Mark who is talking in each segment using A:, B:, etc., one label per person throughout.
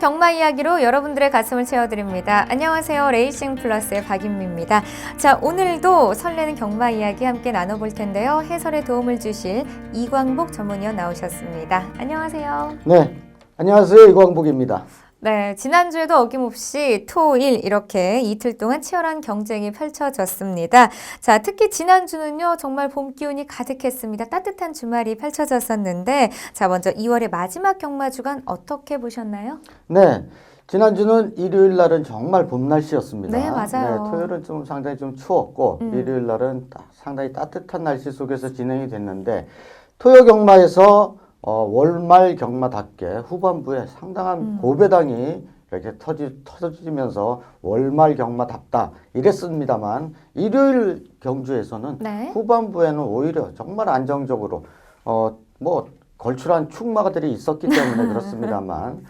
A: 경마 이야기로 여러분들의 가슴을 채워드립니다. 안녕하세요. 레이싱 플러스의 박인미입니다. 자, 오늘도 설레는 경마 이야기 함께 나눠볼 텐데요. 해설에 도움을 주실 이광복 전문위원 나오셨습니다. 안녕하세요.
B: 네, 안녕하세요. 이광복입니다.
A: 네, 지난주에도 어김없이 토, 일 이렇게 이틀 동안 치열한 경쟁이 펼쳐졌습니다. 자, 특히 지난주는요, 정말 봄 기운이 가득했습니다. 따뜻한 주말이 펼쳐졌었는데, 자, 먼저 2월의 마지막 경마 주간 어떻게 보셨나요?
B: 네, 지난주는 일요일 날은 정말 봄 날씨였습니다.
A: 네, 맞아요.
B: 네, 토요일은 좀 상당히 좀 추웠고, 일요일 날은 상당히 따뜻한 날씨 속에서 진행이 됐는데, 토요 경마에서 월말 경마답게 후반부에 상당한 고배당이 이렇게 터지면서 월말 경마답다 이랬습니다만 일요일 경주에서는
A: 네.
B: 후반부에는 오히려 정말 안정적으로 뭐 걸출한 축마가들이 있었기 때문에 그렇습니다만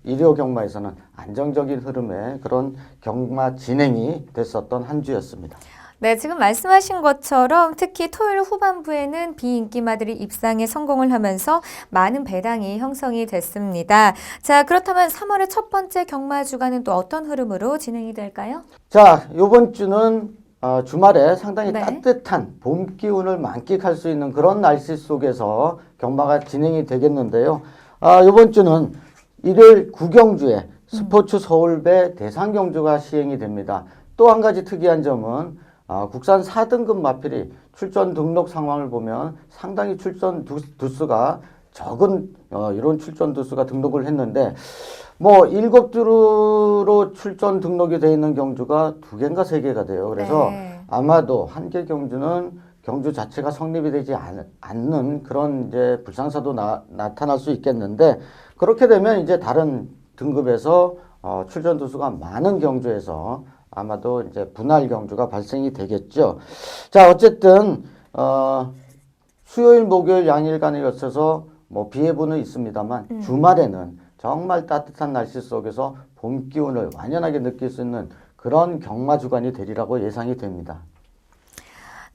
B: 일요 경마에서는 안정적인 흐름의 그런 경마 진행이 됐었던 한 주였습니다.
A: 네, 지금 말씀하신 것처럼 특히 토요일 후반부에는 비인기마들이 입상에 성공을 하면서 많은 배당이 형성이 됐습니다. 자, 그렇다면 3월의 첫 번째 경마 주간은 또 어떤 흐름으로 진행이 될까요?
B: 자, 이번 주는 주말에 상당히
A: 네.
B: 따뜻한 봄 기운을 만끽할 수 있는 그런 날씨 속에서 경마가 진행이 되겠는데요. 이번 주는 일요일 구경주에 스포츠 서울배 대상경주가 시행이 됩니다. 또 한 가지 특이한 점은 국산 4등급 마필이 출전 등록 상황을 보면 상당히 출전 두수가 적은 이런 출전 두수가 등록을 했는데 뭐 7주로 출전 등록이 되어 있는 경주가 2개인가 3개가 돼요. 그래서
A: 네.
B: 아마도 한 개 경주는 경주 자체가 성립이 되지 않는 그런 이제 불상사도 나타날 수 있겠는데 그렇게 되면 이제 다른 등급에서 출전 두수가 많은 경주에서 아마도 이제 분할 경주가 발생이 되겠죠. 자, 어쨌든 수요일, 목요일 양일간에 걸쳐서 뭐 비 예보는 있습니다만 주말에는 정말 따뜻한 날씨 속에서 봄 기운을 완연하게 느낄 수 있는 그런 경마 주간이 되리라고 예상이 됩니다.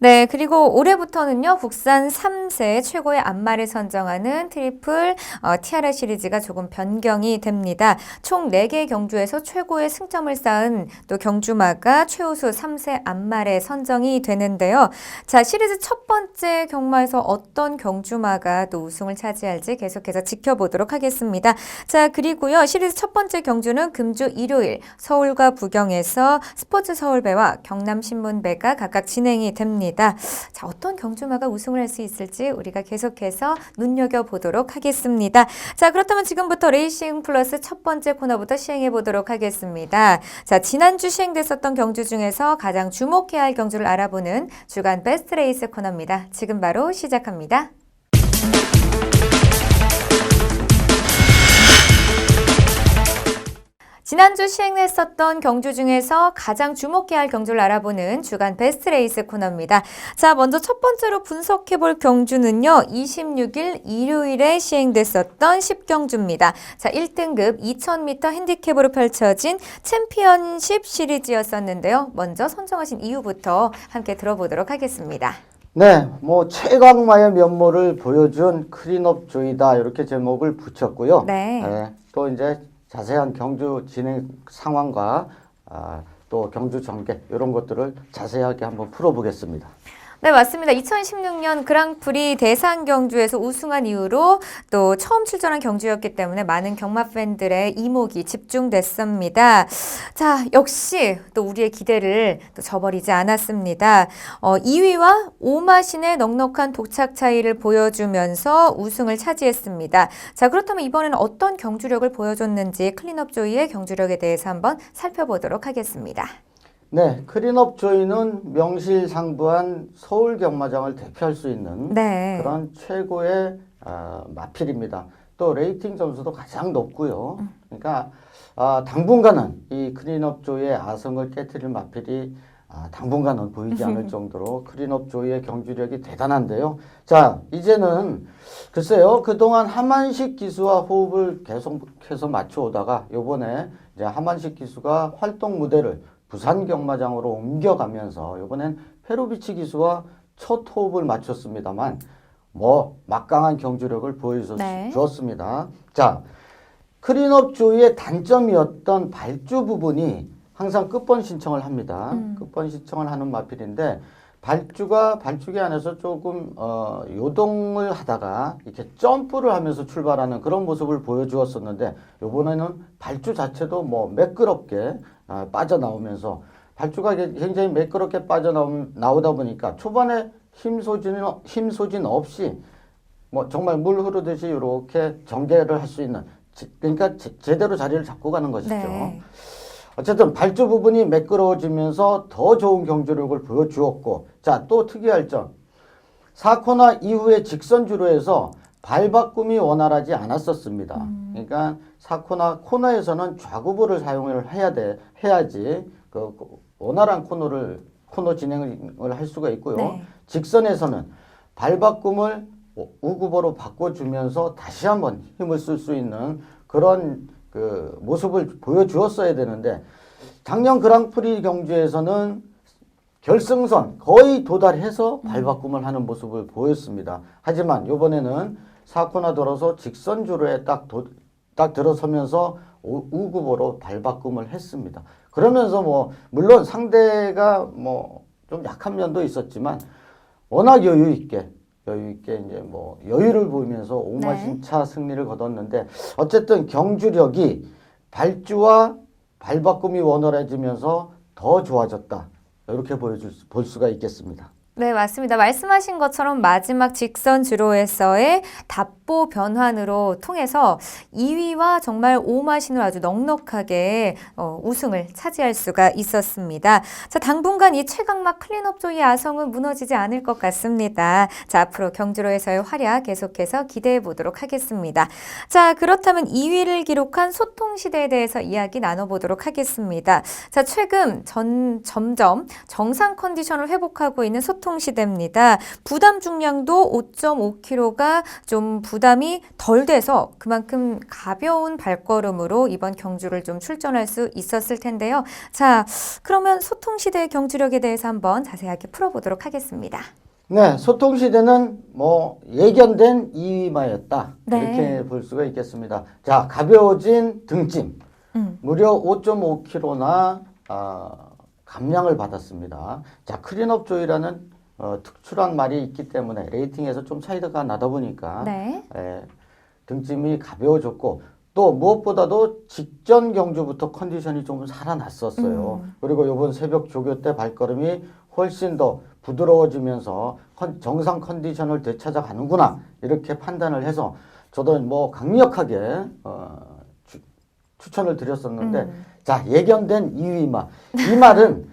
A: 네, 그리고 올해부터는요, 국산 3세 최고의 안마를 선정하는 트리플 티아라 시리즈가 조금 변경이 됩니다. 총 4개 경주에서 최고의 승점을 쌓은 또 경주마가 최우수 3세 안마에 선정이 되는데요. 자, 시리즈 첫 번째 경마에서 어떤 경주마가 또 우승을 차지할지 계속해서 지켜보도록 하겠습니다. 자, 그리고요, 시리즈 첫 번째 경주는 금주 일요일 서울과 부경에서 스포츠 서울배와 경남 신문배가 각각 진행이 됩니다. 자, 어떤 경주마가 우승을 할 수 있을지 우리가 계속해서 눈여겨보도록 하겠습니다. 자, 그렇다면 지금부터 레이싱 플러스 첫 번째 코너부터 시행해 보도록 하겠습니다. 자, 지난주 시행됐었던 경주 중에서 가장 주목해야 할 경주를 알아보는 주간 베스트 레이스 코너입니다. 지금 바로 시작합니다. 지난주 시행했었던 경주 중에서 가장 주목해야 할 경주를 알아보는 주간 베스트 레이스 코너입니다. 자, 먼저 첫 번째로 분석해볼 경주는요. 26일 일요일에 시행됐었던 10경주입니다. 자, 1등급 2000m 핸디캡으로 펼쳐진 챔피언십 시리즈였었는데요. 먼저 선정하신 이유부터 함께 들어보도록 하겠습니다.
B: 네, 뭐 최강마의 면모를 보여준 클린업 조이다 이렇게 제목을 붙였고요.
A: 네.
B: 또 이제 자세한 경주 진행 상황과 또 경주 전개 이런 것들을 자세하게 한번 풀어보겠습니다.
A: 네, 맞습니다. 2016년 그랑프리 대상 경주에서 우승한 이후로 또 처음 출전한 경주였기 때문에 많은 경마 팬들의 이목이 집중됐습니다. 자, 역시 또 우리의 기대를 또 저버리지 않았습니다. 2위와 오마신의 넉넉한 도착 차이를 보여주면서 우승을 차지했습니다. 자, 그렇다면 이번에는 어떤 경주력을 보여줬는지 클린업 조이의 경주력에 대해서 한번 살펴보도록 하겠습니다.
B: 네, 클린업 조이는 명실상부한 서울 경마장을 대표할 수 있는
A: 네.
B: 그런 최고의 마필입니다. 또 레이팅 점수도 가장 높고요. 그러니까 당분간은 이 클린업 조이의 아성을 깨트릴 마필이 당분간은 보이지 않을 정도로 클린업 조이의 경주력이 대단한데요. 자, 이제는 글쎄요, 그동안 하만식 기수와 호흡을 계속해서 맞춰오다가 요번에 이제 하만식 기수가 활동 무대를 부산 경마장으로 옮겨가면서 이번엔 페로비치 기수와 첫 호흡을 맞췄습니다만 뭐 막강한 경주력을 보여주었습니다. 자, 클린업 조이의 단점이었던 발주 부분이 항상 끝번 신청을 합니다. 끝번 신청을 하는 마필인데 발주기 안에서 조금 요동을 하다가 이렇게 점프를 하면서 출발하는 그런 모습을 보여주었었는데 이번에는 발주 자체도 뭐 매끄럽게 빠져나오면서 발주가 굉장히 매끄럽게 빠져나오다 보니까 초반에 힘 소진 없이 뭐 정말 물 흐르듯이 이렇게 전개를 할 수 있는 그러니까 제대로 자리를 잡고 가는 것이죠.
A: 네.
B: 어쨌든 발주 부분이 매끄러워지면서 더 좋은 경주력을 보여주었고 자, 또 특이할 점 4코너 이후에 직선주로에서 발바꿈이 원활하지 않았었습니다. 그러니까 4코너 코너에서는 좌구부를 사용을 해야지 그 원활한 코너 진행을 할 수가 있고요.
A: 네.
B: 직선에서는 발바꿈을 우구보로 바꿔주면서 다시 한번 힘을 쓸 수 있는 그런 그 모습을 보여주었어야 되는데 작년 그랑프리 경주에서는 결승선 거의 도달해서 발바꿈을 하는 모습을 보였습니다. 하지만 이번에는 4코너 돌아서 직선주로에 딱 들어서면서 우구보로 발바꿈을 했습니다. 그러면서 뭐 물론 상대가 뭐 좀 약한 면도 있었지만 워낙 여유 있게 이제 뭐 여유를 보이면서 오마신차 승리를 거뒀는데 어쨌든 경주력이 발주와 발바꿈이 원활해지면서 더 좋아졌다. 이렇게 볼 수가 있겠습니다.
A: 네, 맞습니다. 말씀하신 것처럼 마지막 직선 주로에서의 답보 변환으로 통해서 2위와 정말 오마신으로 아주 넉넉하게 우승을 차지할 수가 있었습니다. 자, 당분간 이 최강막 클린업 조이의 아성은 무너지지 않을 것 같습니다. 자, 앞으로 경주로에서의 활약 계속해서 기대해 보도록 하겠습니다. 자, 그렇다면 2위를 기록한 소통시대에 대해서 이야기 나눠보도록 하겠습니다. 자, 최근 점점 정상 컨디션을 회복하고 있는 소통시대입니다. 부담 중량도 5.5kg가 좀 부담이 덜 돼서 그만큼 가벼운 발걸음으로 이번 경주를 좀 출전할 수 있었을 텐데요. 자, 그러면 소통시대의 경주력에 대해서 한번 자세하게 풀어보도록 하겠습니다.
B: 네, 소통시대는 뭐 예견된 2위마였다.
A: 네.
B: 이렇게 볼 수가 있겠습니다. 자, 가벼워진 등짐. 무려 5.5kg나 감량을 받았습니다. 자, 클린업 조이라는 특출한 말이 있기 때문에 레이팅에서 좀 차이가 나다 보니까
A: 네.
B: 등짐이 가벼워졌고 또 무엇보다도 직전 경주부터 컨디션이 좀 살아났었어요. 그리고 이번 새벽 조교 때 발걸음이 훨씬 더 부드러워지면서 정상 컨디션을 되찾아가는구나 이렇게 판단을 해서 저도 뭐 강력하게 추천을 드렸었는데 자, 예견된 2위마. 이 말은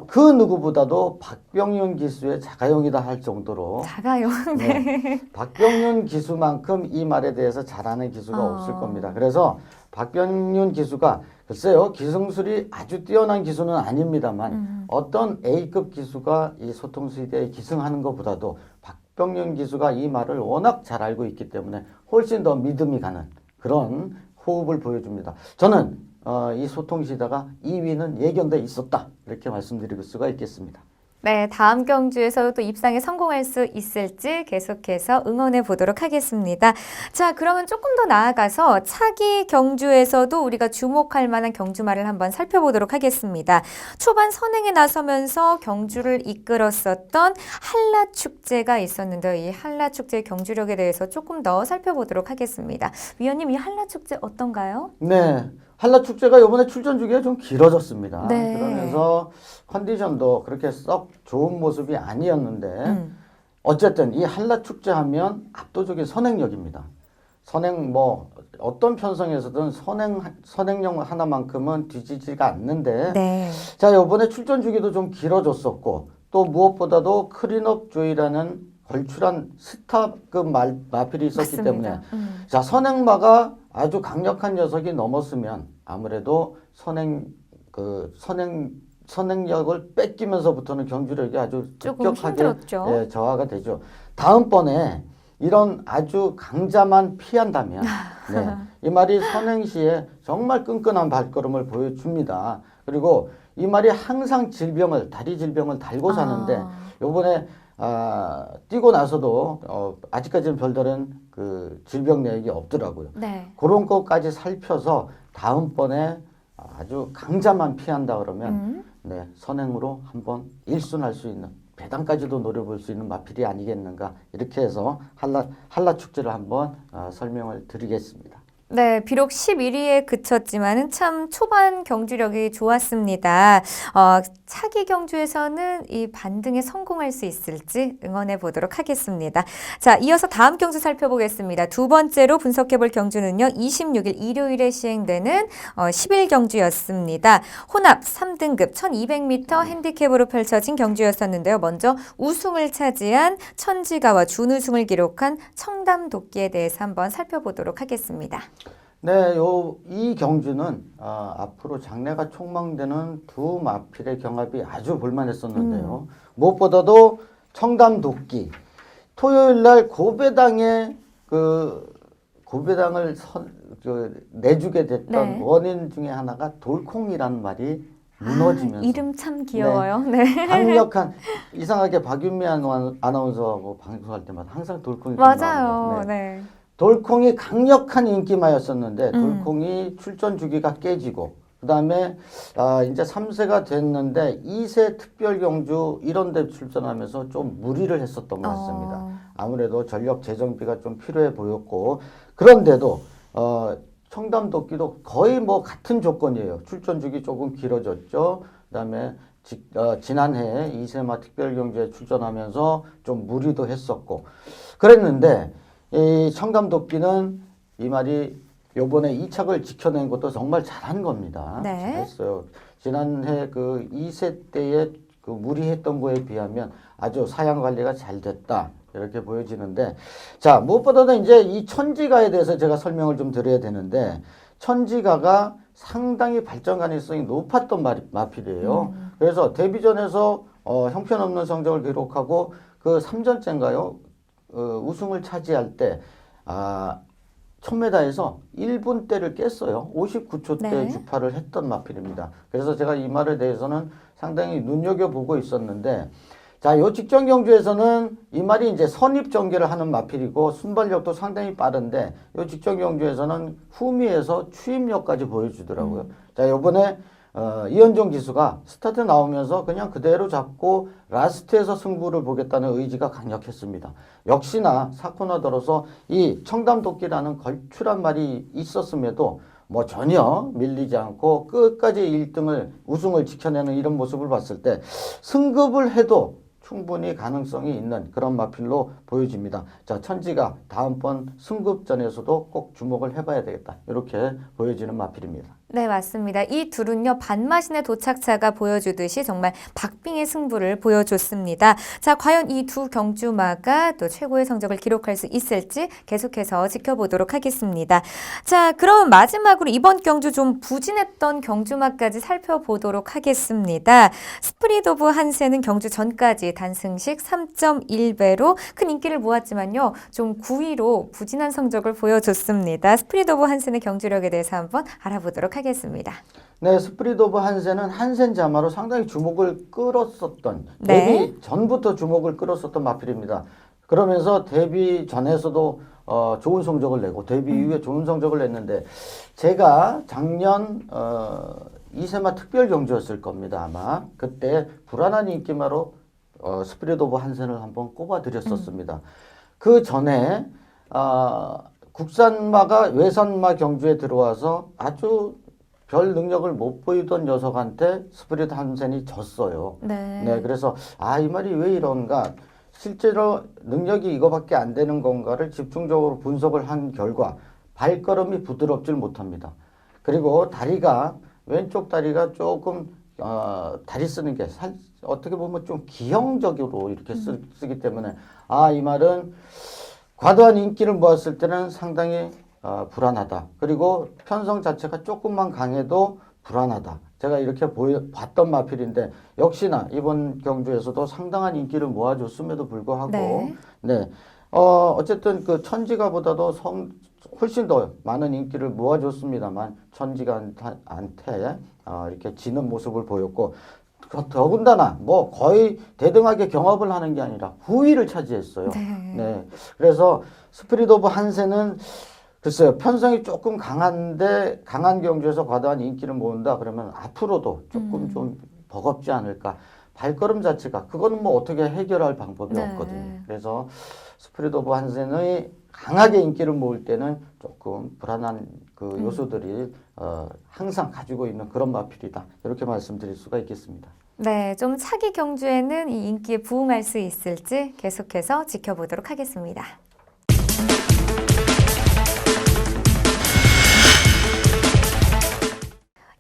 B: 그 누구보다도 박병윤 기수의 자가용이다 할 정도로
A: 작아요.
B: 네. 박병윤 기수만큼 이 말에 대해서 잘하는 기수가 없을 겁니다. 그래서 박병윤 기수가 글쎄요, 기승술이 아주 뛰어난 기수는 아닙니다만 어떤 A급 기수가 이 소통시대에 기승하는 것보다도 박병윤 기수가 이 말을 워낙 잘 알고 있기 때문에 훨씬 더 믿음이 가는 그런 호흡을 보여줍니다. 저는 이 소통시대가 2위는 예견돼 있었다. 이렇게 말씀드릴 수가 있겠습니다.
A: 네, 다음 경주에서도 또 입상에 성공할 수 있을지 계속해서 응원해 보도록 하겠습니다. 자, 그러면 조금 더 나아가서 차기 경주에서도 우리가 주목할 만한 경주마를 한번 살펴보도록 하겠습니다. 초반 선행에 나서면서 경주를 이끌었었던 한라축제가 있었는데 이 한라축제의 경주력에 대해서 조금 더 살펴보도록 하겠습니다. 위원님, 이 한라축제 어떤가요?
B: 네. 한라축제가 이번에 출전 주기가 좀 길어졌습니다.
A: 네.
B: 그러면서 컨디션도 그렇게 썩 좋은 모습이 아니었는데 어쨌든 이 한라축제 하면 압도적인 선행력입니다. 선행 뭐 어떤 편성에서든 선행력 하나만큼은 뒤지지가 않는데
A: 네.
B: 자, 이번에 출전 주기도 좀 길어졌었고 또 무엇보다도 클린업 조이라는 걸출한 스타급 마필이 있었기
A: 맞습니다.
B: 때문에 자, 선행마가 아주 강력한 녀석이 넘었으면 아무래도 선행력을 뺏기면서부터는 경주력이 아주
A: 조금
B: 급격하게
A: 힘들었죠.
B: 저하가 되죠. 다음번에 이런 아주 강자만 피한다면 네, 이 말이 선행 시에 정말 끈끈한 발걸음을 보여줍니다. 그리고 이 말이 항상 다리 질병을 달고 사는데 요번에 뛰고 나서도 아직까지는 별다른 그 질병 내역이 없더라고요.
A: 네.
B: 그런 것까지 살펴서 다음번에 아주 강자만 피한다 그러면 네, 선행으로 한번 일순할 수 있는 배당까지도 노려볼 수 있는 마필이 아니겠는가 이렇게 해서 한라 축제를 한번 설명을 드리겠습니다.
A: 네, 비록 11위에 그쳤지만은 참 초반 경주력이 좋았습니다. 차기 경주에서는 이 반등에 성공할 수 있을지 응원해 보도록 하겠습니다. 자, 이어서 다음 경주 살펴보겠습니다. 두 번째로 분석해 볼 경주는요, 26일 일요일에 시행되는 10일 경주였습니다. 혼합 3등급 1200m 핸디캡으로 펼쳐진 경주였었는데요. 먼저 우승을 차지한 천지가와 준우승을 기록한 청담도끼에 대해서 한번 살펴보도록 하겠습니다.
B: 네, 이 경주는 앞으로 장래가 촉망되는 두 마필의 경합이 아주 볼만했었는데요. 무엇보다도 청담도끼 토요일 날 고배당에 고배당을 내주게 됐던
A: 네.
B: 원인 중에 하나가 돌콩이라는 말이 무너지면서
A: 이름 참 귀여워요. 네.
B: 강력한 이상하게 박윤미 아나운서하고 방송할 때마다 항상 돌콩이
A: 맞아요.
B: 나오는
A: 네.
B: 돌콩이 강력한 인기마였었는데 돌콩이 출전 주기가 깨지고 그다음에 이제 3세가 됐는데 2세 특별 경주 이런 데 출전하면서 좀 무리를 했었던 것 같습니다. 아무래도 전력 재정비가 좀 필요해 보였고 그런데도 청담도끼도 거의 뭐 같은 조건이에요. 출전 주기 조금 길어졌죠. 그다음에 지난해 2세마 특별 경주에 출전하면서 좀 무리도 했었고 그랬는데 이 청담도끼는 이 말이 요번에 2착을 지켜낸 것도 정말 잘한 겁니다.
A: 네.
B: 잘했어요. 지난해 그 2세 때에 그 무리했던 거에 비하면 아주 사양 관리가 잘 됐다. 이렇게 보여지는데 자, 무엇보다도 이제 이 천지가에 대해서 제가 설명을 좀 드려야 되는데 천지가가 상당히 발전 가능성이 높았던 마필이에요. 그래서 데뷔전에서 형편없는 성적을 기록하고 그 3전째인가요? 우승을 차지할 때 1000m에서 1분대를 깼어요. 59초 대
A: 네.
B: 주파를 했던 마필입니다. 그래서 제가 이 말에 대해서는 상당히 눈여겨보고 있었는데 자, 요 직전 경주에서는 이 말이 이제 선입 전개를 하는 마필이고 순발력도 상당히 빠른데 요 직전 경주에서는 후미에서 추임력까지 보여주더라고요. 자, 요번에 이현종 기수가 스타트 나오면서 그냥 그대로 잡고 라스트에서 승부를 보겠다는 의지가 강력했습니다. 역시나 4코너 들어서 이 청담도끼라는 걸출한 말이 있었음에도 뭐 전혀 밀리지 않고 끝까지 1등을 우승을 지켜내는 이런 모습을 봤을 때 승급을 해도 충분히 가능성이 있는 그런 마필로 보여집니다. 자, 천지가 다음번 승급전에서도 꼭 주목을 해봐야 되겠다. 이렇게 보여지는 마필입니다.
A: 네, 맞습니다. 이 둘은요, 반마신의 도착차가 보여주듯이 정말 박빙의 승부를 보여줬습니다. 자, 과연 이 두 경주마가 또 최고의 성적을 기록할 수 있을지 계속해서 지켜보도록 하겠습니다. 자, 그럼 마지막으로 이번 경주 좀 부진했던 경주마까지 살펴보도록 하겠습니다. 스프릿 오브 한세는 경주 전까지 단승식 3.1배로 큰 인기를 모았지만요, 좀 9위로 부진한 성적을 보여줬습니다. 스프릿 오브 한세의 경주력에 대해서 한번 알아보도록 하겠습니다.
B: 네, 스프릿 오브 한센은 한센 자마로 상당히 주목을 끌었었던
A: 네.
B: 데뷔 전부터 주목을 끌었었던 마필입니다. 그러면서 데뷔 전에서도 좋은 성적을 내고 데뷔 이후에 좋은 성적을 냈는데 제가 작년 2세마 특별 경주였을 겁니다. 아마 그때 불안한 인기마로 스프릿 오브 한센을 한번 꼽아드렸었습니다. 그 전에 국산마가 외산마 경주에 들어와서 아주 별 능력을 못 보이던 녀석한테 스프릿 한센이 졌어요.
A: 네.
B: 그래서 이 말이 왜 이런가? 실제로 능력이 이거밖에 안 되는 건가를 집중적으로 분석을 한 결과 발걸음이 부드럽질 못합니다. 그리고 왼쪽 다리가 조금 다리 쓰는 게 어떻게 보면 좀 기형적으로 이렇게 쓰기 때문에 이 말은 과도한 인기를 모았을 때는 상당히 불안하다. 그리고 편성 자체가 조금만 강해도 불안하다. 제가 이렇게 봤던 마필인데 역시나 이번 경주에서도 상당한 인기를 모아줬음에도 불구하고
A: 네.
B: 어쨌든 그 천지가보다도 훨씬 더 많은 인기를 모아줬습니다만 천지가한테 이렇게 지는 모습을 보였고 더군다나 뭐 거의 대등하게 경합을 하는 게 아니라 9위를 차지했어요.
A: 네.
B: 네. 그래서 스피릿 오브 한세는 글쎄요, 편성이 조금 강한데 강한 경주에서 과다한 인기를 모은다 그러면 앞으로도 조금 좀 버겁지 않을까. 발걸음 자체가 그거는 뭐 어떻게 해결할 방법이
A: 네.
B: 없거든요. 그래서 스피릿 오브 한센의 강하게 인기를 모을 때는 조금 불안한 그 요소들이 항상 가지고 있는 그런 마필이다. 이렇게 말씀드릴 수가 있겠습니다.
A: 네, 좀 차기 경주에는 이 인기에 부응할 수 있을지 계속해서 지켜보도록 하겠습니다.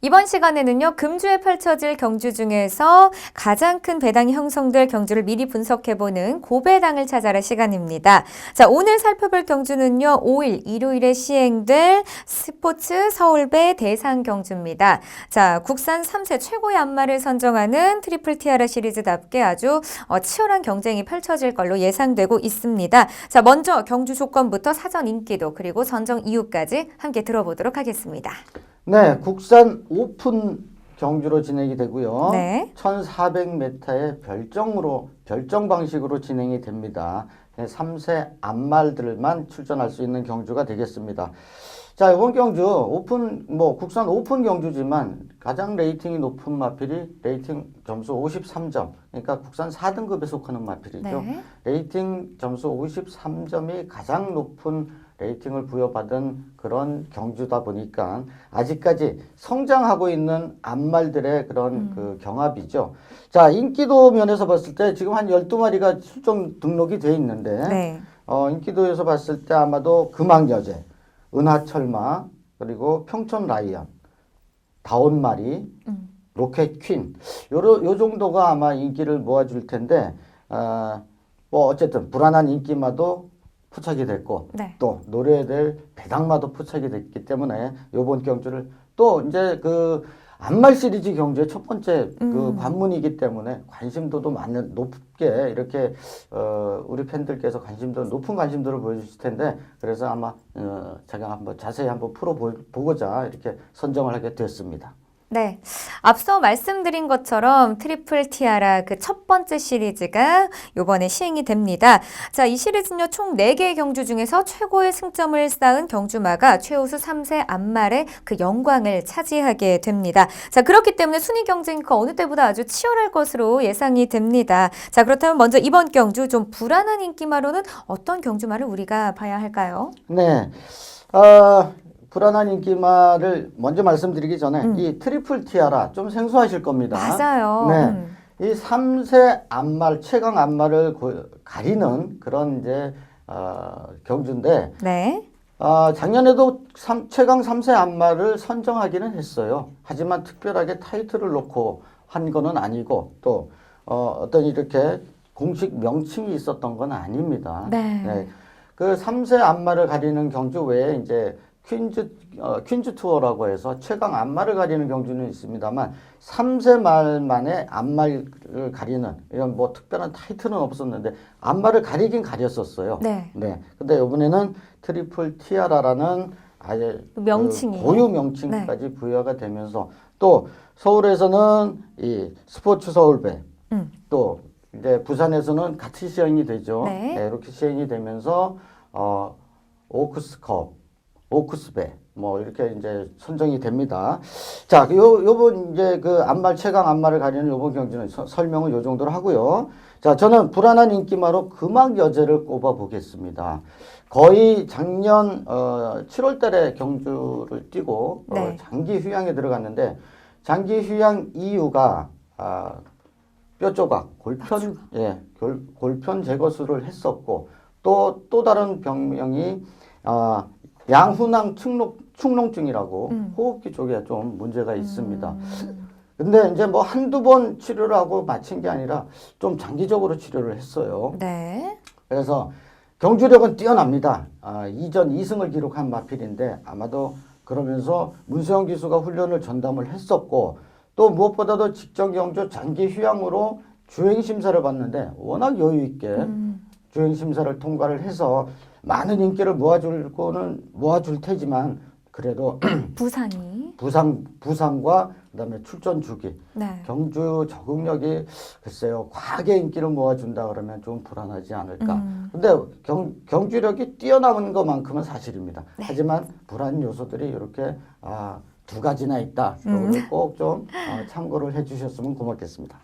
A: 이번 시간에는요, 금주에 펼쳐질 경주 중에서 가장 큰 배당이 형성될 경주를 미리 분석해보는 고배당을 찾아라 시간입니다. 자, 오늘 살펴볼 경주는요, 5일 일요일에 시행될 스포츠 서울배 대상 경주입니다. 자, 국산 3세 최고의 안마를 선정하는 트리플 티아라 시리즈답게 아주 치열한 경쟁이 펼쳐질 걸로 예상되고 있습니다. 자, 먼저 경주 조건부터 사전 인기도 그리고 선정 이유까지 함께 들어보도록 하겠습니다.
B: 네, 국산 오픈 경주로 진행이 되고요.
A: 네.
B: 1400m의 별정 방식으로 진행이 됩니다. 3세 암말들만 출전할 수 있는 경주가 되겠습니다. 자, 이번 경주 국산 오픈 경주지만 가장 레이팅이 높은 마필이 레이팅 점수 53점. 그러니까 국산 4등급에 속하는 마필이죠.
A: 네.
B: 레이팅 점수 53점이 가장 높은 레이팅을 부여받은 그런 경주다 보니까 아직까지 성장하고 있는 암말들의 그런 그 경합이죠. 자, 인기도 면에서 봤을 때 지금 한 12마리가 출전 등록이 돼 있는데
A: 네.
B: 인기도에서 봤을 때 아마도 금왕여제, 은하철마, 그리고 평촌 라이언, 다온마리, 로켓 퀸 요 정도가 아마 인기를 모아줄 텐데 뭐 어쨌든 불안한 인기마도 포착이 됐고
A: 네.
B: 또 노려야 될 배당마도 포착이 됐기 때문에 요번 경주를 또 이제 그 안말 시리즈 경주의 첫 번째 그 관문이기 때문에 관심도도 높게 이렇게 우리 팬들께서 높은 관심도를 보여주실 텐데 그래서 아마 제가 한번 자세히 한번 풀어보고자 이렇게 선정을 하게 됐습니다.
A: 네. 앞서 말씀드린 것처럼 트리플 티아라 그 첫 번째 시리즈가 요번에 시행이 됩니다. 자, 이 시리즈는요, 총 4개의 경주 중에서 최고의 승점을 쌓은 경주마가 최우수 3세 암말의 그 영광을 차지하게 됩니다. 자, 그렇기 때문에 순위 경쟁이 그 어느 때보다 아주 치열할 것으로 예상이 됩니다. 자, 그렇다면 먼저 이번 경주 좀 불안한 인기마로는 어떤 경주마를 우리가 봐야 할까요?
B: 네. 불안한 인기마를 먼저 말씀드리기 전에 이 트리플 티아라 좀 생소하실 겁니다.
A: 맞아요.
B: 네. 이 3세 암말, 최강 암말을 가리는 그런 이제 경주인데
A: 네.
B: 작년에도 최강 3세 암말을 선정하기는 했어요. 하지만 특별하게 타이틀을 놓고 한 거는 아니고 또 어떤 이렇게 공식 명칭이 있었던 건 아닙니다.
A: 네.
B: 네. 그 3세 암말을 가리는 경주 외에 이제 퀸즈 투어라고 해서 최강 암말을 가리는 경주는 있습니다만 3세 말만의 암말을 가리는 이런 뭐 특별한 타이틀은 없었는데 암말을 가리긴 가렸었어요.
A: 네.
B: 네. 근데 이번에는 트리플 티아라라는 아예
A: 명칭이
B: 고유 명칭까지 부여가 되면서 또 서울에서는 이 스포츠 서울배 또 이제 부산에서는 같이 시행이 되죠.
A: 네.
B: 네, 이렇게 시행이 되면서 오크스컵 오크스배 뭐 이렇게 이제 선정이 됩니다. 자, 요번 이제 그 안말 최강 안말을 가리는 요번 경주는 설명을 요 정도로 하고요. 자, 저는 불안한 인기마로 금왕여제를 꼽아 보겠습니다. 거의 작년 7월 달에 경주를 뛰고
A: 네.
B: 장기 휴양에 들어갔는데 장기 휴양 이유가 뼈 조각, 골편, 예, 골편 제거술을 했었고 또 다른 병명이 양훈항 축농증이라고 호흡기 쪽에 좀 문제가 있습니다. 근데 이제 뭐 한두 번 치료를 하고 마친 게 아니라 좀 장기적으로 치료를 했어요.
A: 네.
B: 그래서 경주력은 뛰어납니다. 이전 2승을 기록한 마필인데 아마도 그러면서 문세영 기수가 훈련을 전담을 했었고 또 무엇보다도 직전 경주 장기 휴양으로 주행 심사를 봤는데 워낙 여유 있게 주행 심사를 통과를 해서 많은 인기를 모아줄 테지만 그래도
A: 부상이.
B: 부상과 그다음에 출전 주기,
A: 네.
B: 경주 적응력이 글쎄요 과하게 인기를 모아준다 그러면 좀 불안하지 않을까. 근데 경주력이 뛰어남은 것만큼은 사실입니다. 하지만 불안 요소들이 이렇게 두 가지나 있다. 이거를 꼭 좀 참고를 해주셨으면 고맙겠습니다.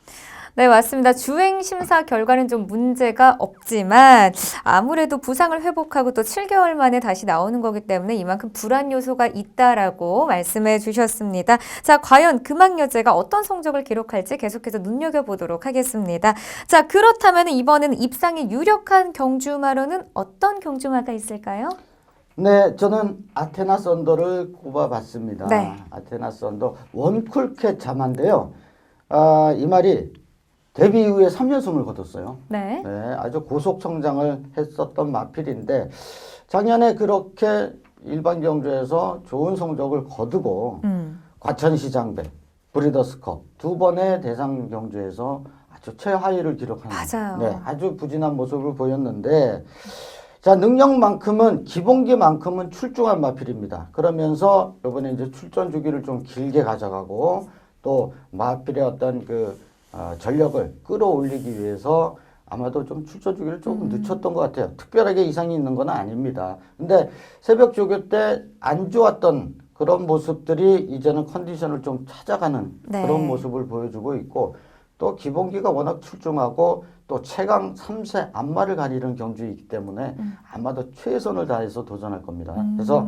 A: 네, 맞습니다. 주행 심사 결과는 좀 문제가 없지만 아무래도 부상을 회복하고 또 7개월 만에 다시 나오는 거기 때문에 이만큼 불안 요소가 있다라고 말씀해 주셨습니다. 자, 과연 금왕여제가 어떤 성적을 기록할지 계속해서 눈여겨보도록 하겠습니다. 자, 그렇다면 이번에는 입상이 유력한 경주마로는 어떤 경주마가 있을까요?
B: 네, 저는 아테나 썬더를 꼽아봤습니다.
A: 네.
B: 아테나 썬더 원쿨캣 자마인데요. 이 말이 데뷔 이후에 3연승을 거뒀어요.
A: 네.
B: 네, 아주 고속 성장을 했었던 마필인데 작년에 그렇게 일반 경주에서 좋은 성적을 거두고 과천시장배, 브리더스컵 두 번의 대상 경주에서 아주 최하위를 기록하는
A: 맞아요.
B: 네, 아주 부진한 모습을 보였는데 자, 능력만큼은 기본기만큼은 출중한 마필입니다. 그러면서 이번에 이제 출전 주기를 좀 길게 가져가고 또 마필의 어떤 전력을 끌어올리기 위해서 아마도 좀 출전 주기를 조금 늦췄던 것 같아요. 특별하게 이상이 있는 건 아닙니다. 근데 새벽 조교 때 안 좋았던 그런 모습들이 이제는 컨디션을 좀 찾아가는
A: 네.
B: 그런 모습을 보여주고 있고 또 기본기가 워낙 출중하고 또 최강 3세 안마를 가리는 경주이기 때문에 아마도 최선을 다해서 도전할 겁니다. 그래서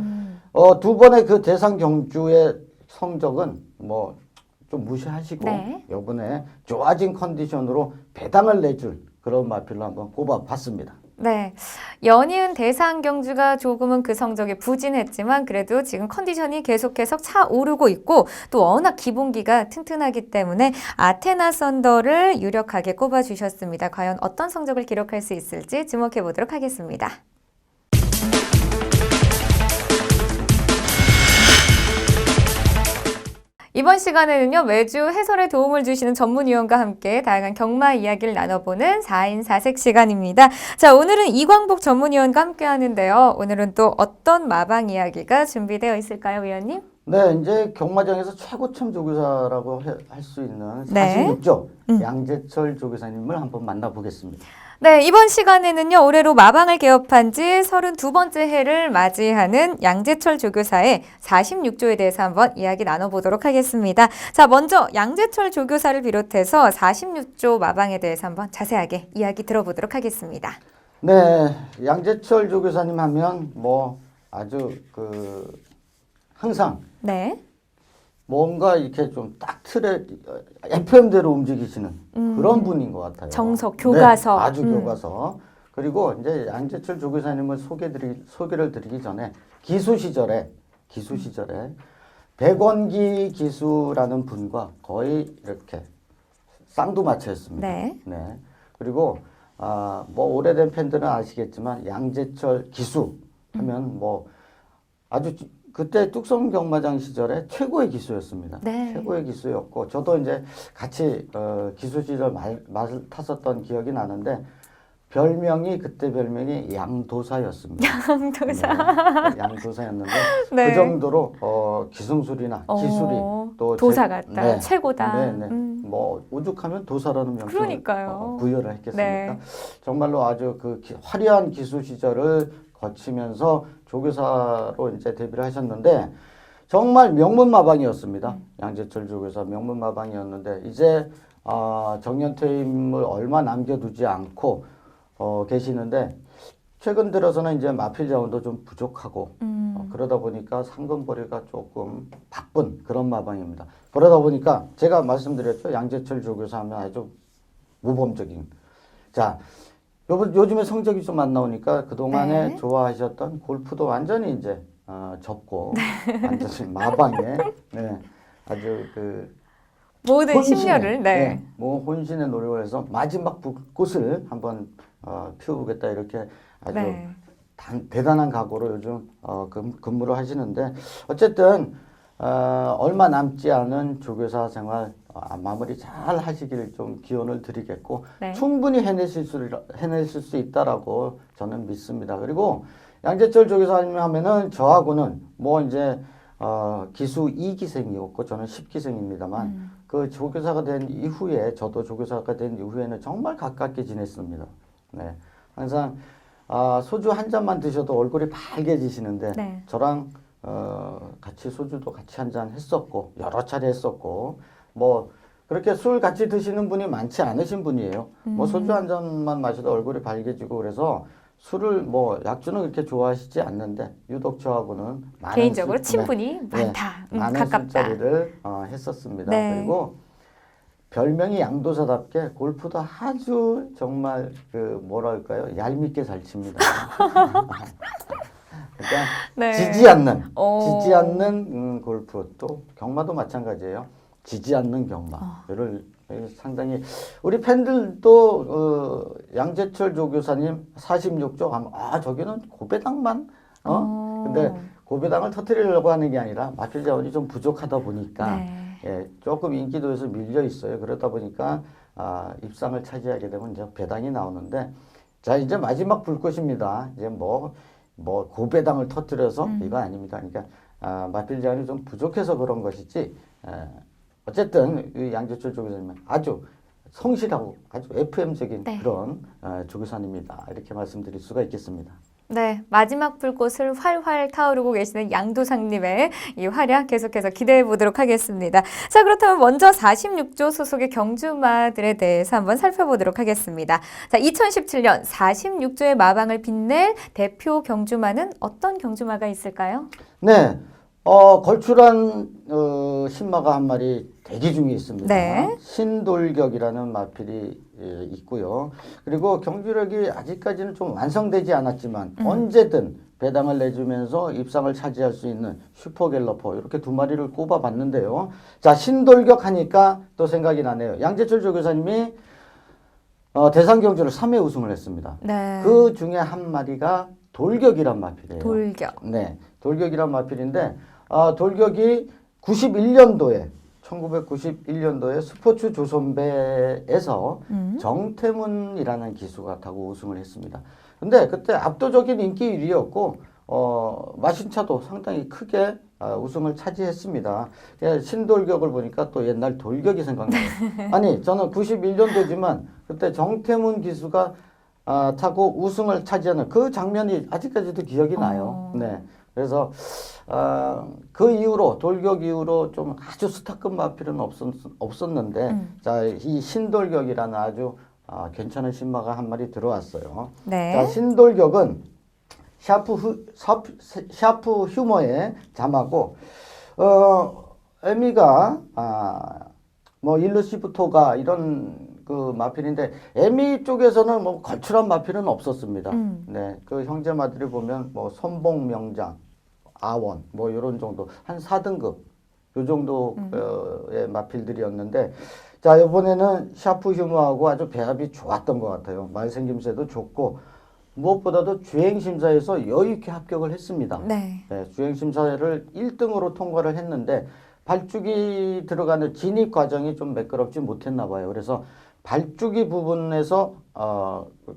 B: 두 번의 그 대상 경주의 성적은 뭐 좀 무시하시고
A: 네.
B: 이번에 좋아진 컨디션으로 배당을 내줄 그런 마필로 한번 꼽아봤습니다.
A: 네. 연이은 대상 경주가 조금은 그 성적이 부진했지만 그래도 지금 컨디션이 계속해서 차오르고 있고 또 워낙 기본기가 튼튼하기 때문에 아테나 썬더를 유력하게 꼽아주셨습니다. 과연 어떤 성적을 기록할 수 있을지 주목해 보도록 하겠습니다. 이번 시간에는요, 매주 해설에 도움을 주시는 전문위원과 함께 다양한 경마 이야기를 나눠보는 4인 4색 시간입니다. 자, 오늘은 이광복 전문위원과 함께 하는데요. 오늘은 또 어떤 마방 이야기가 준비되어 있을까요, 위원님?
B: 네, 이제 경마장에서 최고참 조교사라고 할 수 있는
A: 네.
B: 46조 양재철 조교사님을 한번 만나보겠습니다.
A: 네, 이번 시간에는요, 올해로 마방을 개업한 지 32번째 해를 맞이하는 양재철 조교사의 46조에 대해서 한번 이야기 나눠보도록 하겠습니다. 자, 먼저 양재철 조교사를 비롯해서 46조 마방에 대해서 한번 자세하게 이야기 들어보도록 하겠습니다.
B: 네, 양재철 조교사님 하면 뭐 아주 항상
A: 네.
B: 뭔가 이렇게 좀 딱 틀에 FM대로 움직이시는 그런 분인 것 같아요.
A: 정석, 교과서.
B: 네, 아주 교과서. 그리고 이제 양재철 조교사님을 소개를 드리기 전에 기수 시절에 백원기 기수라는 분과 거의 이렇게 쌍두마차였습니다.
A: 네.
B: 네. 그리고 뭐 오래된 팬들은 아시겠지만 양재철 기수 하면 뭐 아주 그때 뚝섬 경마장 시절에 최고의 기수였습니다.
A: 네.
B: 최고의 기수였고 저도 이제 같이 기수 시절 말을 탔었던 기억이 나는데 그때 별명이 양도사였습니다.
A: 양도사.
B: 네, 양도사였는데
A: 네.
B: 그 정도로 기승술이나 기술이 또
A: 도사 같다.
B: 네,
A: 최고다.
B: 네. 뭐 오죽하면 도사라는 명칭을
A: 그러니까요.
B: 부여를 했겠습니까?
A: 네.
B: 정말로 아주 화려한 기수 시절을 거치면서 조교사로 이제 데뷔를 하셨는데 정말 명문마방이었습니다. 양재철 조교사 명문마방이었는데 이제 정년퇴임을 얼마 남겨두지 않고 계시는데 최근 들어서는 이제 마필 자원도 좀 부족하고 그러다 보니까 상금벌이가 조금 바쁜 그런 마방입니다. 그러다 보니까 제가 말씀드렸죠. 양재철 조교사 하면 아주 모범적인. 자, 요즘에 성적이 좀 안 나오니까 그동안에
A: 네.
B: 좋아하셨던 골프도 완전히 이제 접고 완전히 마방에 네, 아주
A: 모든 심려를
B: 뭐 혼신의 노력을 해서 마지막 불꽃을 한번 피워보겠다 이렇게 아주
A: 네.
B: 대단한 각오로 요즘 근무를 하시는데 어쨌든 얼마 남지 않은 조교사 생활 마무리 잘 하시길 좀 기원을 드리겠고
A: 네.
B: 충분히 해내실 수 있다라고 저는 믿습니다. 그리고 양재철 조교사님 하면은 저하고는 뭐 이제 기수 2기생이었고 저는 10기생입니다만 그 조교사가 된 이후에 저도 조교사가 된 이후에는 정말 가깝게 지냈습니다. 네. 항상 소주 한 잔만 드셔도 얼굴이 빨개지시는데
A: 네.
B: 저랑 같이 소주도 같이 한 잔 했었고 여러 차례 했었고 뭐 그렇게 술 같이 드시는 분이 많지 않으신 분이에요. 뭐 소주 한 잔만 마셔도 얼굴이 빨개지고 그래서 술을 뭐 약주는 그렇게 좋아하시지 않는데 유독 저하고는 많은
A: 개인적으로
B: 술,
A: 친분이
B: 네,
A: 많다.
B: 많은
A: 가깝다.
B: 술자리를 했었습니다.
A: 네.
B: 그리고 별명이 양도사답게 골프도 아주 정말 그 뭐랄까요 얄밉게 잘 칩니다. 그러니까
A: 네.
B: 지지 않는
A: 오.
B: 골프 또 경마도 마찬가지예요. 지지 않는 경마를 상당히 우리 팬들도 양재철 조교사님 46조 하면 저기는 고배당만 근데 고배당을 터뜨리려고 하는 게 아니라 마필 자원이 좀 부족하다 보니까
A: 네.
B: 예, 조금 인기도에서 밀려 있어요. 그러다 보니까 입상을 차지하게 되면 이제 배당이 나오는데 자 이제 마지막 불꽃입니다. 이제 뭐 고배당을 터뜨려서 이거 아닙니다. 그러니까 마필 자원이 좀 부족해서 그런 것이지. 어쨌든 이 양재철 조교사님은 아주 성실하고 아주 FM적인
A: 네.
B: 그런 조교사님입니다. 이렇게 말씀드릴 수가 있겠습니다.
A: 네, 마지막 불꽃을 활활 타오르고 계시는 양도상님의 이 활약 계속해서 기대해 보도록 하겠습니다. 자, 그렇다면 먼저 46조 소속의 경주마들에 대해서 한번 살펴보도록 하겠습니다. 자, 2017년 46조의 마방을 빛낼 대표 경주마는 어떤 경주마가 있을까요?
B: 네, 걸출한 신마가 한 마리 대기 중에 있습니다.
A: 네.
B: 신돌격이라는 마필이 있고요. 그리고 경주력이 아직까지는 좀 완성되지 않았지만 언제든 배당을 내주면서 입상을 차지할 수 있는 슈퍼갤러퍼 이렇게 두 마리를 꼽아봤는데요. 자, 신돌격 하니까 또 생각이 나네요. 양재철 조교사님이 대상 경주를 3회 우승을 했습니다.
A: 네.
B: 그 중에 한 마리가 돌격이란 마필이에요.
A: 돌격.
B: 네, 돌격이란 마필인데 돌격이 1991년도에 스포츠 조선배에서 정태문이라는 기수가 타고 우승을 했습니다. 근데 그때 압도적인 인기 1위였고 마신차도 상당히 크게 우승을 차지했습니다. 신돌격을 보니까 또 옛날 돌격이 생각나요. 아니 저는 91년도지만 그때 정태문 기수가 타고 우승을 차지하는 그 장면이 아직까지도 기억이 나요. 네. 그래서 그 이후로 돌격 이후로 좀 아주 스타급 마필은 없었는데 자, 이 신돌격이라는 아주 괜찮은 신마가 한 마리 들어왔어요.
A: 네.
B: 자, 신돌격은 샤프 휴머의 자마고 에미가 뭐 일루시브토가 이런 그 마필인데 에미 쪽에서는 뭐 걸출한 마필은 없었습니다. 네, 그 형제마들이 보면 뭐 선봉명장, 아원 뭐 이런 정도 한 4등급 요 정도의 마필들이었는데 자 이번에는 샤프 휴머하고 아주 배합이 좋았던 것 같아요. 말생김새도 좋고 무엇보다도 주행심사에서 여유 있게 합격을 했습니다.
A: 네.
B: 네, 주행심사를 1등으로 통과를 했는데 발주기 들어가는 진입 과정이 좀 매끄럽지 못했나 봐요. 그래서 발주기 부분에서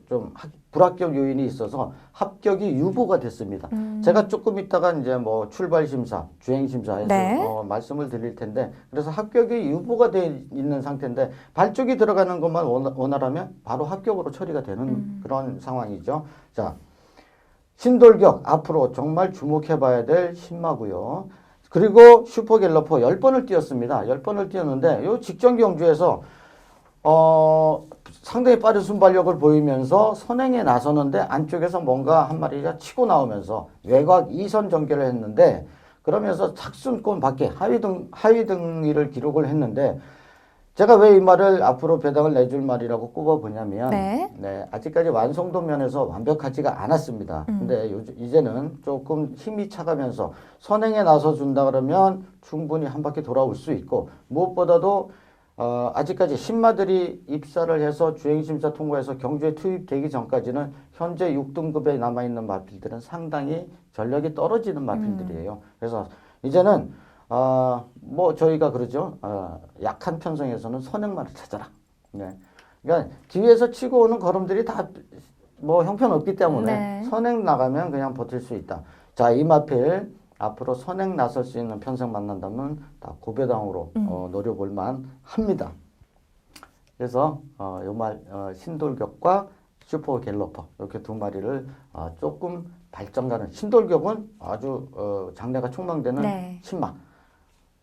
B: 좀 불합격 요인이 있어서 합격이 유보가 됐습니다. 제가 조금 있다가 이제 뭐 출발 심사, 주행 심사에서
A: 네.
B: 말씀을 드릴 텐데 그래서 합격이 유보가 돼 있는 상태인데 발주기 들어가는 것만 원활하면 바로 합격으로 처리가 되는 그런 상황이죠. 자, 신돌격 앞으로 정말 주목해봐야 될 신마고요. 그리고 슈퍼갤러퍼 10번을 뛰었습니다. 10번을 뛰었는데 요 직전 경주에서 상당히 빠른 순발력을 보이면서 선행에 나서는데 안쪽에서 뭔가 한 마리가 치고 나오면서 외곽 2선 전개를 했는데 그러면서 착순권 밖에 하위등위를 기록을 했는데 제가 왜 이 말을 앞으로 배당을 내줄 말이라고 꼽아보냐면
A: 네.
B: 아직까지 완성도 면에서 완벽하지가 않았습니다. 근데 이제는 조금 힘이 차가면서 선행에 나서 준다 그러면 충분히 한 바퀴 돌아올 수 있고 무엇보다도 아직까지 신마들이 입사를 해서 주행심사 통과해서 경주에 투입되기 전까지는 현재 6등급에 남아있는 마필들은 상당히 전력이 떨어지는 마필들이에요. 그래서 이제는 뭐 저희가 그러죠. 약한 편성에서는 선행마를 찾아라. 네. 그러니까 뒤에서 치고 오는 걸음들이 다 뭐 형편없기 때문에
A: 네.
B: 선행 나가면 그냥 버틸 수 있다. 자, 이 마필 앞으로 선행 나설 수 있는 편성 만난다면 다 고배당으로 노려볼 만합니다. 그래서 요말 신돌격과 슈퍼갤러퍼 이렇게 두 마리를 조금 발전가는 신돌격은 아주 장래가 촉망되는
A: 네.
B: 신마,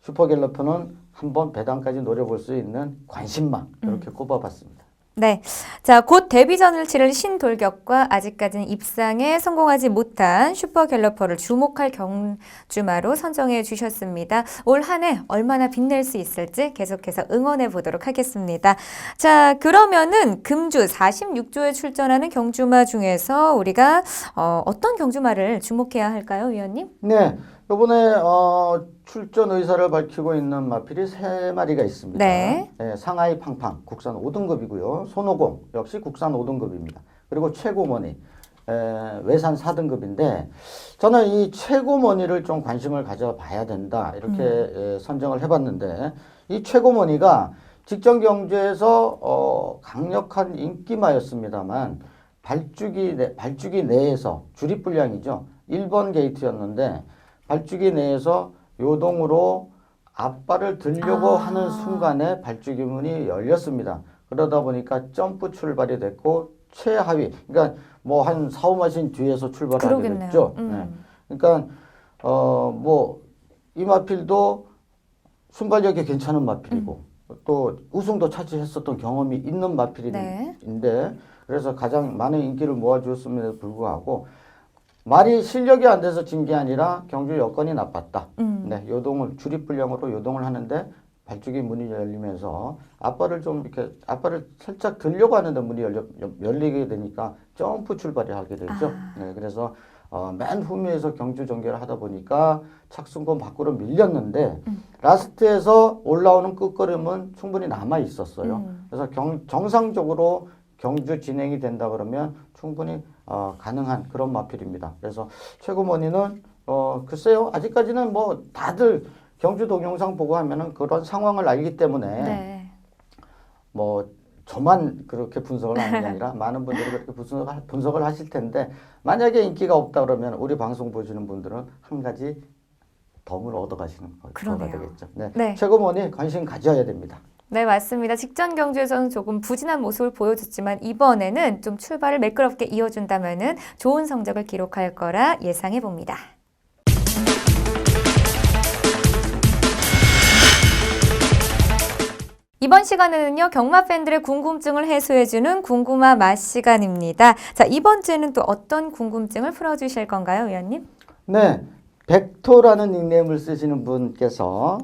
B: 슈퍼갤러퍼는 한번 배당까지 노려볼 수 있는 관심마 이렇게 꼽아봤습니다.
A: 네. 자, 곧 데뷔전을 치를 신돌격과 아직까지는 입상에 성공하지 못한 슈퍼갤러퍼를 주목할 경주마로 선정해 주셨습니다. 올 한 해 얼마나 빛낼 수 있을지 계속해서 응원해 보도록 하겠습니다. 자, 그러면은 금주 46조에 출전하는 경주마 중에서 우리가 어떤 경주마를 주목해야 할까요, 위원님?
B: 네, 이번에 출전 의사를 밝히고 있는 마필이 3마리가 있습니다.
A: 네.
B: 상하이 팡팡 국산 5등급이고요. 손오공 역시 국산 5등급입니다. 그리고 최고머니 외산 4등급인데 저는 이 최고머니를 좀 관심을 가져봐야 된다 이렇게 선정을 해봤는데 이 최고머니가 직전 경주에서 강력한 인기마였습니다만 발주기 내에서 주립 분량이죠. 1번 게이트였는데 발주기 내에서 요동으로 앞발을 들려고 하는 순간에 발주기 문이 열렸습니다. 그러다 보니까 점프 출발이 됐고 최하위, 그러니까 뭐 한 4, 5마신 뒤에서 출발하게
A: 그러겠네요.
B: 됐죠. 네. 그러니까 뭐 이 마필도 순발력이 괜찮은 마필이고 또 우승도 차지했었던 경험이 있는 마필인데
A: 네.
B: 그래서 가장 많은 인기를 모아주었음에도 불구하고 말이 실력이 안 돼서 진 게 아니라 경주 여건이 나빴다. 네, 요동을 주립 분량으로 요동을 하는데 발주기 문이 열리면서 앞발을 살짝 들려고 하는데 문이 열리게 되니까 점프 출발을 하게 되죠. 네, 그래서 맨 후미에서 경주 전개를 하다 보니까 착순권 밖으로 밀렸는데 라스트에서 올라오는 끝걸음은 충분히 남아 있었어요. 그래서 정상적으로 경주 진행이 된다 그러면 충분히 가능한 그런 마필입니다. 그래서 최고머니는 글쎄요 아직까지는 뭐 다들 경주 동영상 보고 하면은 그런 상황을 알기 때문에 뭐 저만 그렇게 분석을 하는 게 아니라 많은 분들이 그렇게 분석을 하실 텐데 만약에 인기가 없다 그러면 우리 방송 보시는 분들은 한 가지 덤을 얻어가시는 거가 되겠죠. 네. 최고머니 관심 가져야 됩니다.
A: 네, 맞습니다. 직전 경주에서는 조금 부진한 모습을 보여줬지만 이번에는 좀 출발을 매끄럽게 이어준다면은 좋은 성적을 기록할 거라 예상해 봅니다. 이번 시간에는요, 경마 팬들의 궁금증을 해소해주는 궁금하 맛 시간입니다. 자, 이번 주에는 또 어떤 궁금증을 풀어주실 건가요, 위원님?
B: 네, 백토라는 닉네임을 쓰시는 분께서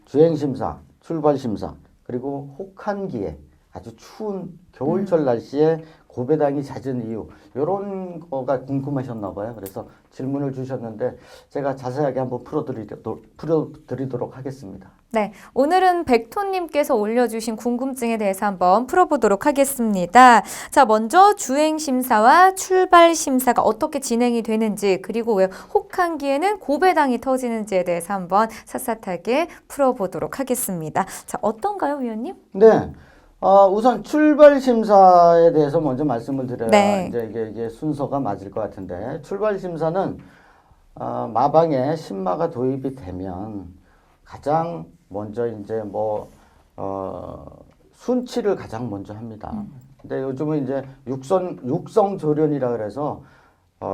B: 주행심사, 출발심사, 그리고 혹한기에 아주 추운 겨울철 날씨에 고배당이 잦은 이유 이런 거가 궁금하셨나 봐요. 그래서 질문을 주셨는데 제가 자세하게 한번 풀어드리도록 하겠습니다.
A: 네, 오늘은 백토님께서 올려주신 궁금증에 대해서 한번 풀어보도록 하겠습니다. 자, 먼저 주행심사와 출발심사가 어떻게 진행이 되는지 그리고 왜 혹한기에는 고배당이 터지는지에 대해서 한번 샅샅하게 풀어보도록 하겠습니다. 자, 어떤가요, 위원님?
B: 네. 우선 출발 심사에 대해서 먼저 말씀을 드려야 이제 이게 순서가 맞을 것 같은데 출발 심사는 마방에 신마가 도입이 되면 가장 먼저 이제 뭐 순치를 가장 먼저 합니다. 근데 요즘은 이제 육성 조련이라 그래서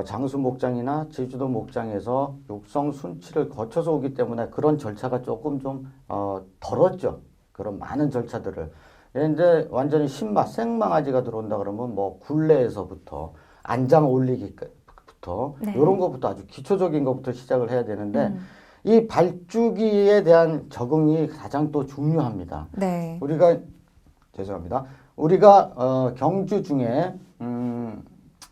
B: 장수 목장이나 제주도 목장에서 육성 순치를 거쳐서 오기 때문에 그런 절차가 조금 좀 덜었죠. 그런 많은 절차들을. 이제 완전히 신마, 생망아지가 들어온다 그러면 뭐 굴레에서부터 안장 올리기부터 이런 것부터 아주 기초적인 것부터 시작을 해야 되는데 이 발주기에 대한 적응이 가장 또 중요합니다.
A: 네.
B: 우리가 경주 중에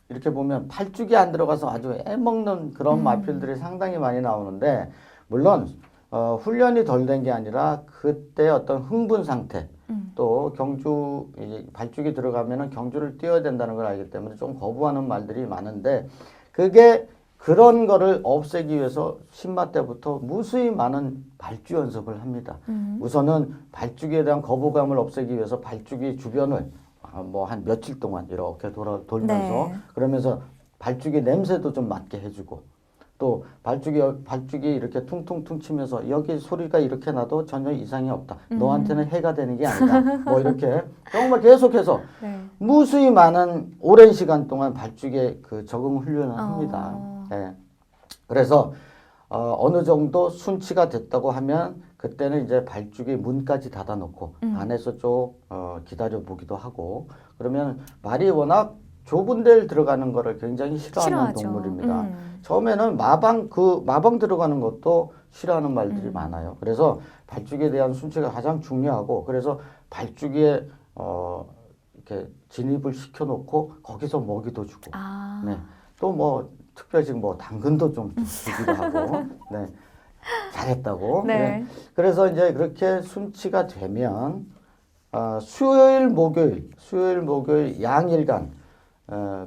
B: 이렇게 보면 발주기 안 들어가서 아주 애먹는 그런 마필들이 상당히 많이 나오는데 물론 훈련이 덜 된 게 아니라 그때 어떤 흥분 상태 또 경주 발주기 들어가면은 경주를 뛰어야 된다는 걸 알기 때문에 좀 거부하는 말들이 많은데 그게 그런 거를 없애기 위해서 신마 때부터 무수히 많은 발주 연습을 합니다. 우선은 발주기에 대한 거부감을 없애기 위해서 발주기 주변을 뭐 한 며칠 동안 이렇게 돌면서 그러면서 발주기 냄새도 좀 맡게 해주고 또 발죽이 이렇게 퉁퉁퉁 치면서 여기 소리가 이렇게 나도 전혀 이상이 없다. 너한테는 해가 되는 게 아니다. 뭐 이렇게 정말 계속해서
A: 네.
B: 무수히 많은 오랜 시간 동안 발죽에 그 적응 훈련을 합니다. 예. 그래서 어느 정도 순치가 됐다고 하면 그때는 이제 발죽의 문까지 닫아놓고 안에서 좀 기다려 보기도 하고 그러면 말이 워낙 좁은 데를 들어가는 거를 굉장히 싫어하는
A: 싫어하죠.
B: 동물입니다. 처음에는 마방 들어가는 것도 싫어하는 말들이 많아요. 그래서 발죽에 대한 순치가 가장 중요하고 그래서 발죽에 이렇게 진입을 시켜놓고 거기서 먹이도 주고,
A: 아.
B: 네. 또 뭐 특별히 뭐 당근도 좀 주기도 하고, 네. 잘했다고.
A: 네.
B: 네. 그래서 이제 그렇게 순치가 되면 수요일, 목요일 양일간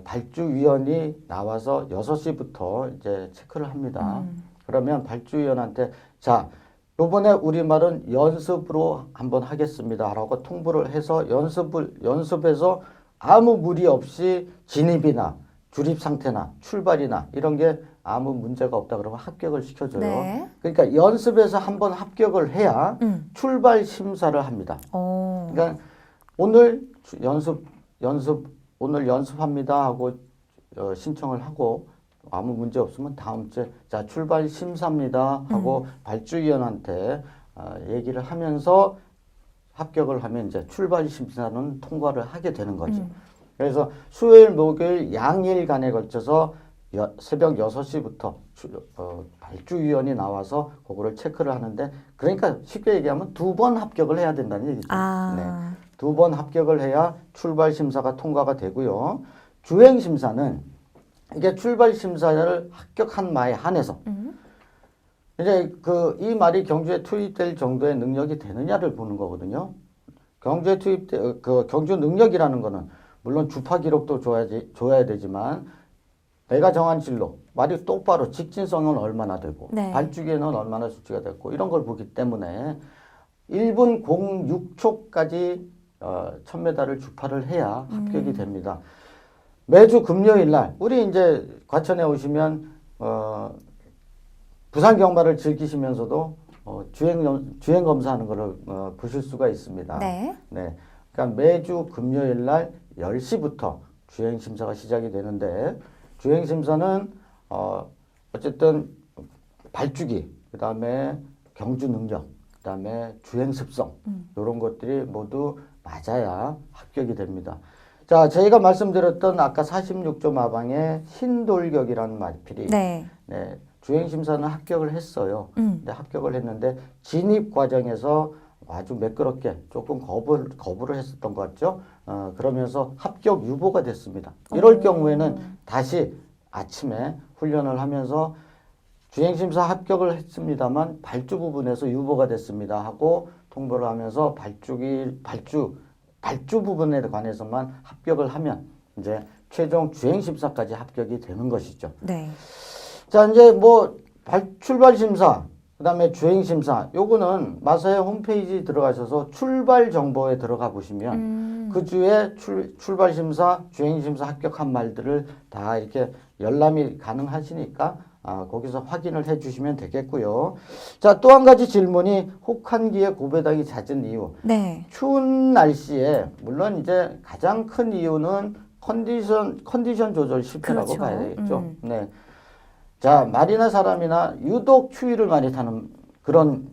B: 발주위원이 나와서 6시부터 이제 체크를 합니다. 그러면 발주위원한테 자, 요번에 우리말은 연습으로 한번 하겠습니다라고 통보를 해서 연습해서 아무 무리 없이 진입이나 주립 상태나 출발이나 이런 게 아무 문제가 없다 그러면 합격을 시켜줘요.
A: 네.
B: 그러니까 연습에서 한번 합격을 해야 출발 심사를 합니다. 그러니까 오늘 오늘 연습합니다 하고 신청을 하고 아무 문제 없으면 다음 주에 자 출발 심사입니다 하고 발주위원한테 얘기를 하면서 합격을 하면 이제 출발 심사는 통과를 하게 되는 거죠. 그래서 수요일, 목요일 양일간에 걸쳐서 새벽 6시부터 발주위원이 나와서 그거를 체크를 하는데 그러니까 쉽게 얘기하면 2번 합격을 해야 된다는 얘기죠. 네. 2번 합격을 해야 출발 심사가 통과가 되고요. 주행 심사는 이게 출발 심사를 합격한 말에 한해서 이제 이 말이 경주에 투입될 정도의 능력이 되느냐를 보는 거거든요. 경주 능력이라는 거는 물론 주파 기록도 줘야 되지만 내가 정한 진로, 말이 똑바로 직진성은 얼마나 되고
A: 네.
B: 발주기에는 얼마나 수치가 됐고 이런 걸 보기 때문에 1분 06초까지 1000m를 주파를 해야 합격이 됩니다. 매주 금요일 날 우리 이제 과천에 오시면 부산 경마를 즐기시면서도 주행 검사하는 거를 보실 수가 있습니다.
A: 네.
B: 네. 그러니까 매주 금요일 날 10시부터 주행 심사가 시작이 되는데 주행 심사는 어쨌든 발주기, 그다음에 경주 능력, 그다음에 주행 습성 이런 것들이 모두 맞아야 합격이 됩니다. 자, 저희가 말씀드렸던 아까 46조 마방의 신돌격이라는 말필이
A: 네.
B: 네, 주행 심사는 합격을 했어요. 근데 합격을 했는데 진입 과정에서 아주 매끄럽게 조금 거부를 했었던 것 같죠. 그러면서 합격 유보가 됐습니다. 이럴 경우에는 다시 아침에 훈련을 하면서 주행심사 합격을 했습니다만 발주 부분에서 유보가 됐습니다 하고 통보를 하면서 발주 부분에 관해서만 합격을 하면 이제 최종 주행심사까지 합격이 되는 것이죠.
A: 네.
B: 자, 이제 뭐 출발 심사, 그다음에 주행 심사. 요거는 마사회 홈페이지 들어가셔서 출발 정보에 들어가 보시면 그 주에 출발 심사, 주행 심사 합격한 말들을 다 이렇게 열람이 가능하시니까 거기서 확인을 해 주시면 되겠고요. 자, 또 한 가지 질문이 혹한기에 고배당이 잦은 이유.
A: 네.
B: 추운 날씨에 물론 이제 가장 큰 이유는 컨디션 조절 실패라고
A: 그렇죠.
B: 봐야 되겠죠. 네. 자, 말이나 사람이나 유독 추위를 많이 타는 그런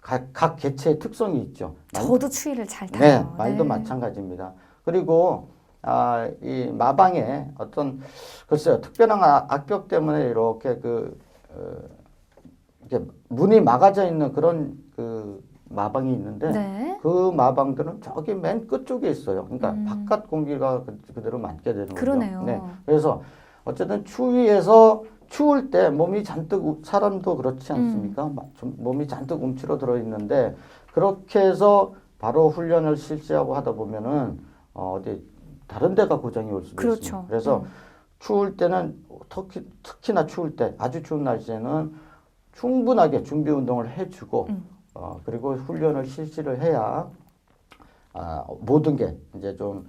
B: 각 개체의 특성이 있죠.
A: 저도 추위를 잘 타요.
B: 네, 말도
A: 네.
B: 마찬가지입니다. 그리고 이 마방에 어떤 글쎄요 특별한 악벽 때문에 이렇게 이렇게 문이 막아져 있는 그런 마방이 있는데
A: 네.
B: 그 마방들은 저기 맨 끝쪽에 있어요. 그러니까 바깥 공기가 그대로 맞게 되는 거죠.
A: 그러네요.
B: 네, 그래서 어쨌든 추위에서 추울 때 몸이 잔뜩 사람도 그렇지 않습니까? 몸이 잔뜩 움츠러 들어 있는데 그렇게 해서 바로 훈련을 실시하고 하다 보면은 어디 다른 데가 고장이 올 수도
A: 그렇죠.
B: 있습니다. 그래서 추울 때는 특히나 추울 때 아주 추운 날씨에는 충분하게 준비 운동을 해주고 그리고 훈련을 실시를 해야 모든 게 이제 좀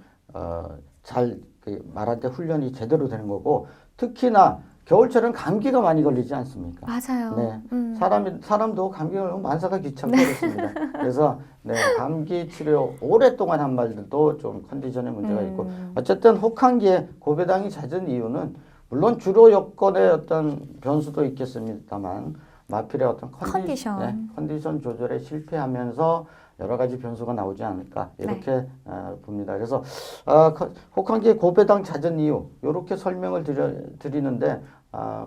B: 잘 말할 때 훈련이 제대로 되는 거고 특히나 겨울철은 감기가 많이 걸리지 않습니까?
A: 맞아요.
B: 네. 사람도 감기 걸리면 만사가 귀찮고 그렇습니다. 그래서 네, 감기 치료 오랫동안 한 말들도 좀 컨디션에 문제가 있고 어쨌든 혹한기에 고배당이 잦은 이유는 물론 주로 여건의 어떤 변수도 있겠습니다만 마필의 어떤
A: 컨디션.
B: 네, 컨디션 조절에 실패하면서 여러 가지 변수가 나오지 않을까 이렇게 봅니다. 그래서 혹한기에 고배당 잦은 이유 이렇게 설명을 드리는데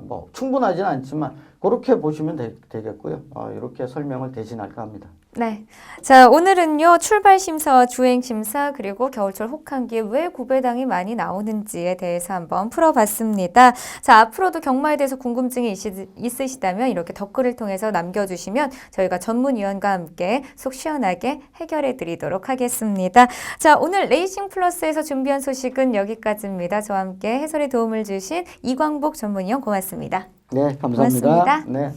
B: 뭐 충분하지는 않지만 그렇게 보시면 되겠고요. 이렇게 설명을 대신할까 합니다.
A: 네. 자, 오늘은요, 출발 심사와 주행 심사, 그리고 겨울철 혹한기에 왜 고배당이 많이 나오는지에 대해서 한번 풀어봤습니다. 자, 앞으로도 경마에 대해서 궁금증이 있으시다면 이렇게 댓글을 통해서 남겨주시면 저희가 전문위원과 함께 속 시원하게 해결해 드리도록 하겠습니다. 자, 오늘 레이싱 플러스에서 준비한 소식은 여기까지입니다. 저와 함께 해설에 도움을 주신 이광복 전문위원 고맙습니다.
B: 네, 감사합니다.
A: 고맙습니다.
B: 네.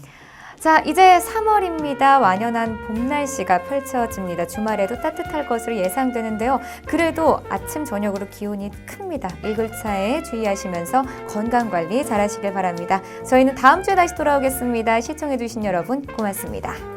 A: 자, 이제 3월입니다. 완연한 봄 날씨가 펼쳐집니다. 주말에도 따뜻할 것으로 예상되는데요. 그래도 아침, 저녁으로 기온이 큽니다. 일교차에 주의하시면서 건강관리 잘 하시길 바랍니다. 저희는 다음 주에 다시 돌아오겠습니다. 시청해주신 여러분 고맙습니다.